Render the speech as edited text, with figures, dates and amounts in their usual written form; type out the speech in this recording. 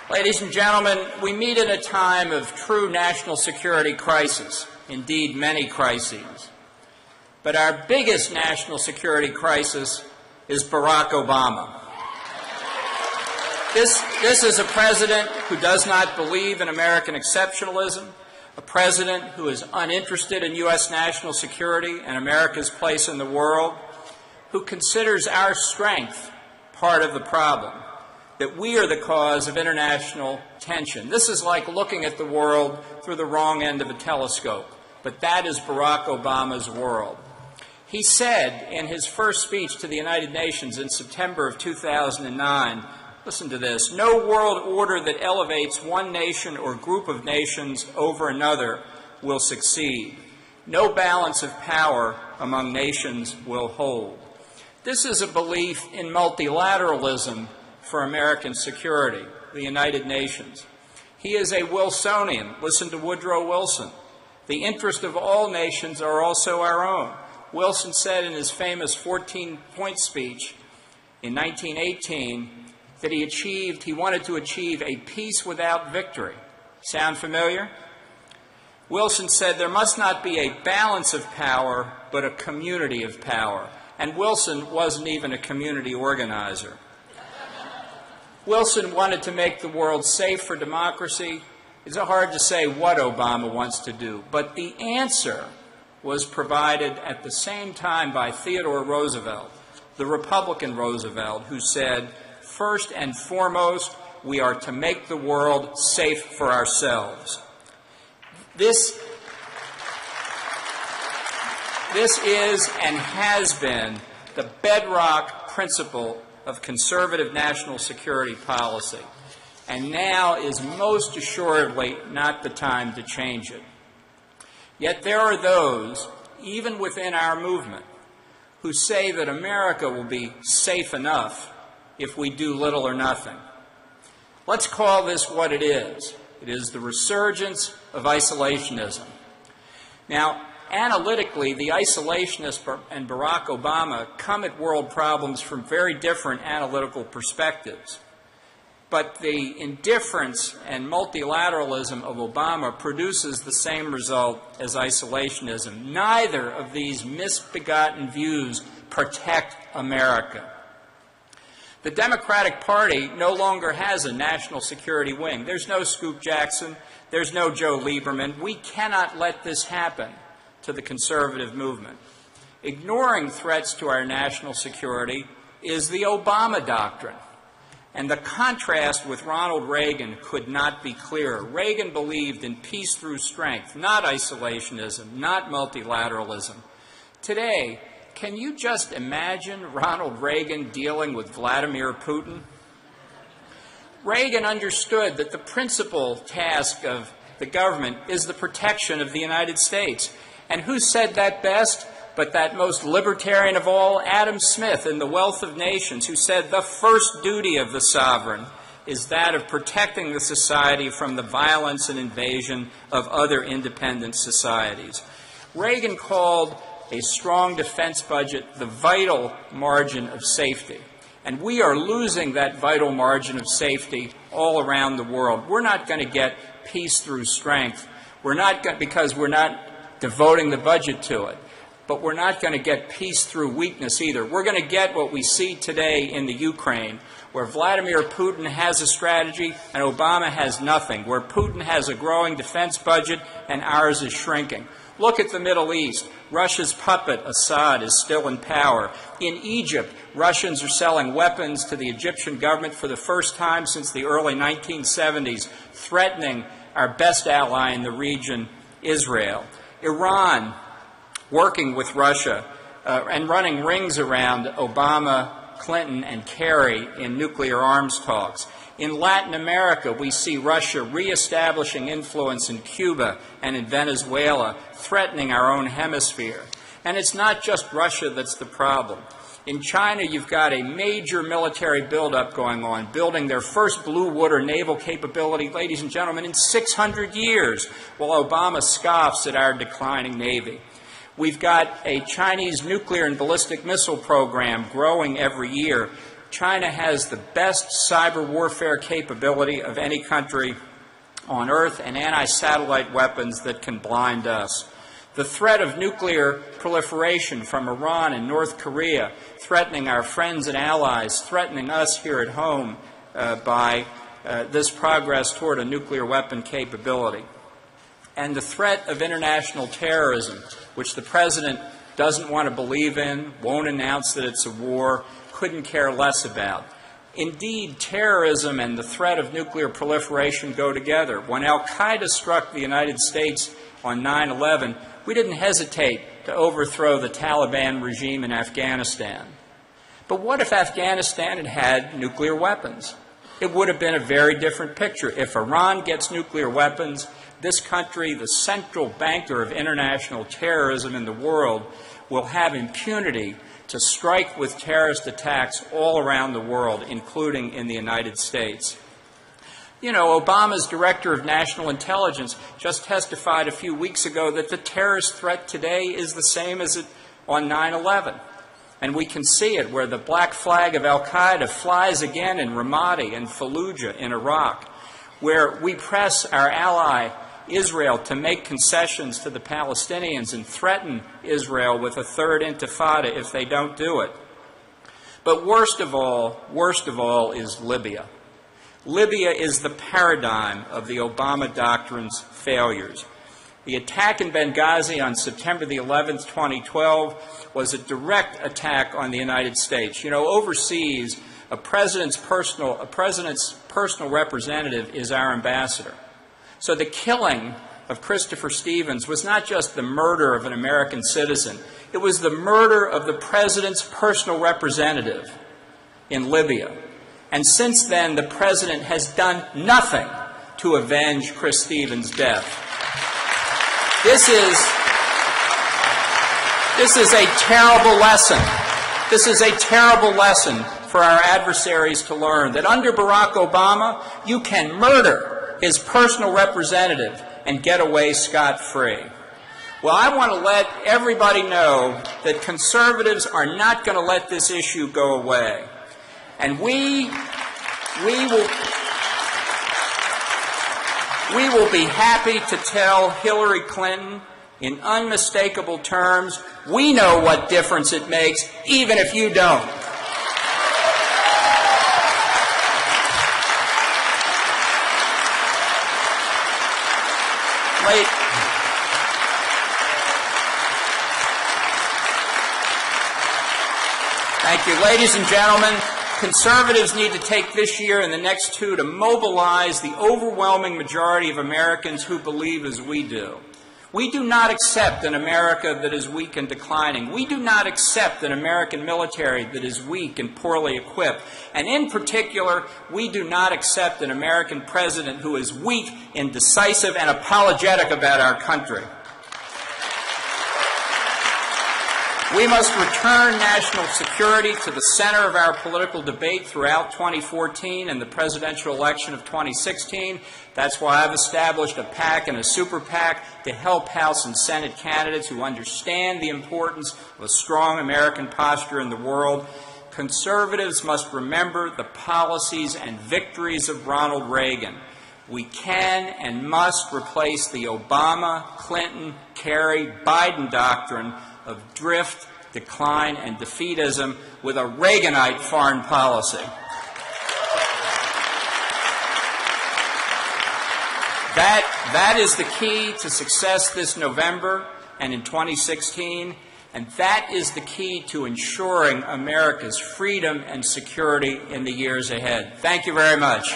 Ladies and gentlemen, we meet in a time of true national security crisis, indeed many crises. But our biggest national security crisis is Barack Obama. This is a president who does not believe in American exceptionalism, a president who is uninterested in U.S. national security and America's place in the world, who considers our strength part of the problem, that we are the cause of international tension. This is like looking at the world through the wrong end of a telescope, but that is Barack Obama's world. He said in his first speech to the United Nations in September of 2009, listen to this, "No world order that elevates one nation or group of nations over another will succeed. No balance of power among nations will hold." This is a belief in multilateralism for American security, the United Nations. He is a Wilsonian. Listen to Woodrow Wilson. The interests of all nations are also our own. Wilson said in his famous 14-point speech in 1918 that he wanted to achieve a peace without victory. Sound familiar? Wilson said there must not be a balance of power, but a community of power. And Wilson wasn't even a community organizer. Wilson wanted to make the world safe for democracy. It's hard to say what Obama wants to do, but the answer was provided at the same time by Theodore Roosevelt, the Republican Roosevelt, who said, first and foremost, we are to make the world safe for ourselves. This is and has been the bedrock principle of conservative national security policy, and now is most assuredly not the time to change it. Yet there are those, even within our movement, who say that America will be safe enough if we do little or nothing. Let's call this what it is. It is the resurgence of isolationism. Now, analytically, the isolationists and Barack Obama come at world problems from very different analytical perspectives. But the indifference and multilateralism of Obama produces the same result as isolationism. Neither of these misbegotten views protect America. The Democratic Party no longer has a national security wing. There's no Scoop Jackson. There's no Joe Lieberman. We cannot let this happen to the conservative movement. Ignoring threats to our national security is the Obama doctrine. And the contrast with Ronald Reagan could not be clearer. Reagan believed in peace through strength, not isolationism, not multilateralism. Today, can you just imagine Ronald Reagan dealing with Vladimir Putin? Reagan understood that the principal task of the government is the protection of the United States. And who said that best but that most libertarian of all, Adam Smith, in The Wealth of Nations, who said the first duty of the sovereign is that of protecting the society from the violence and invasion of other independent societies. Reagan called a strong defense budget the vital margin of safety. And we are losing that vital margin of safety all around the world. We're not going to get peace through strength. Because we're not devoting the budget to it. But we're not going to get peace through weakness either. We're going to get what we see today in the Ukraine, where Vladimir Putin has a strategy and Obama has nothing, where Putin has a growing defense budget and ours is shrinking. Look at the Middle East. Russia's puppet, Assad, is still in power. In Egypt, Russians are selling weapons to the Egyptian government for the first time since the early 1970s, threatening our best ally in the region, Israel. Iran, working with Russia and running rings around Obama, Clinton, and Kerry in nuclear arms talks. In Latin America, we see Russia reestablishing influence in Cuba and in Venezuela, threatening our own hemisphere. And it's not just Russia that's the problem. In China, you've got a major military buildup going on, building their first blue water naval capability, ladies and gentlemen, in 600 years, while Obama scoffs at our declining Navy. We've got a Chinese nuclear and ballistic missile program growing every year. China has the best cyber warfare capability of any country on Earth and anti-satellite weapons that can blind us. The threat of nuclear proliferation from Iran and North Korea, threatening our friends and allies, threatening us here at home by this progress toward a nuclear weapon capability. And the threat of international terrorism, which the President doesn't want to believe in, won't announce that it's a war, couldn't care less about. Indeed, terrorism and the threat of nuclear proliferation go together. When al-Qaeda struck the United States on 9/11, we didn't hesitate to overthrow the Taliban regime in Afghanistan. But what if Afghanistan had had nuclear weapons? It would have been a very different picture. If Iran gets nuclear weapons, this country, the central banker of international terrorism in the world, will have impunity to strike with terrorist attacks all around the world, including in the United States. You know, Obama's Director of National Intelligence just testified a few weeks ago that the terrorist threat today is the same as it on 9/11. And we can see it where the black flag of al-Qaeda flies again in Ramadi and Fallujah in Iraq, where we press our ally Israel to make concessions to the Palestinians and threaten Israel with a third intifada if they don't do it. But worst of all is Libya. Libya is the paradigm of the Obama doctrine's failures. The attack in Benghazi on September the 11th, 2012, was a direct attack on the United States. You know, overseas, a president's personal representative is our ambassador. So the killing of Christopher Stevens was not just the murder of an American citizen. It was the murder of the president's personal representative in Libya. And since then, the president has done nothing to avenge Chris Stevens' death. This is a terrible lesson. This is a terrible lesson for our adversaries to learn, that under Barack Obama, you can murder his personal representative and get away scot-free. Well, I want to let everybody know that conservatives are not going to let this issue go away. And we will be happy to tell Hillary Clinton in unmistakable terms, we know what difference it makes, even if you don't. Thank you. Ladies and gentlemen, conservatives need to take this year and the next two to mobilize the overwhelming majority of Americans who believe as we do. We do not accept an America that is weak and declining. We do not accept an American military that is weak and poorly equipped. And in particular, we do not accept an American president who is weak, indecisive, and apologetic about our country. We must return national security to the center of our political debate throughout 2014 and the presidential election of 2016. That's why I've established a PAC and a Super PAC to help House and Senate candidates who understand the importance of a strong American posture in the world. Conservatives must remember the policies and victories of Ronald Reagan. We can and must replace the Obama, Clinton, Kerry, Biden doctrine of drift, decline, and defeatism with a Reaganite foreign policy. That is the key to success this November and in 2016, and that is the key to ensuring America's freedom and security in the years ahead. Thank you very much.